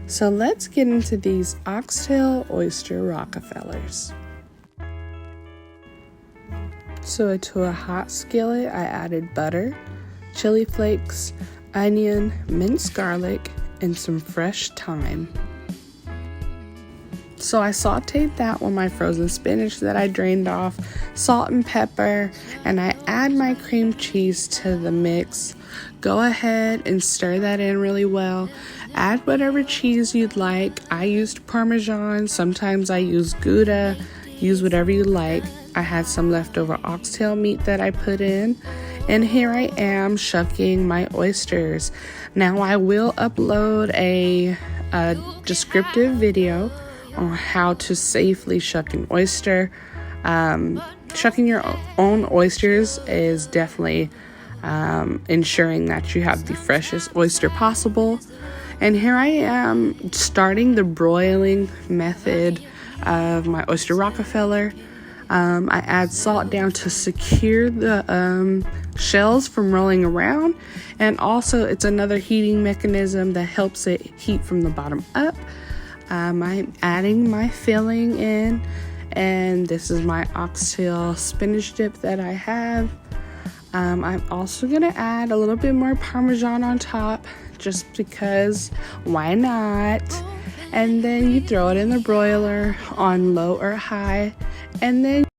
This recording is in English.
So let's get into these Oxtail Oyster Rockefellers. So to a hot skillet, I added butter, chili flakes, onion, minced garlic, and some fresh thyme. So I sauteed that with my frozen spinach that I drained off, salt and pepper, and I add my cream cheese to the mix. Go ahead and stir that in really well. Add whatever cheese you'd like. I used Parmesan, sometimes I use Gouda, use whatever you like. I had some leftover oxtail meat that I put in. And here I am shucking my oysters. Now I will upload a descriptive video on how to safely shuck an oyster. Shucking your own oysters is definitely ensuring that you have the freshest oyster possible. And here I am starting the broiling method of my oyster Rockefeller. I add salt down to secure the shells from rolling around, and also it's another heating mechanism that helps it heat from the bottom up. I'm adding my filling in, and this is my oxtail spinach dip that I have. I'm also going to add a little bit more Parmesan on top, just because, why not? And then you throw it in the broiler on low or high, and then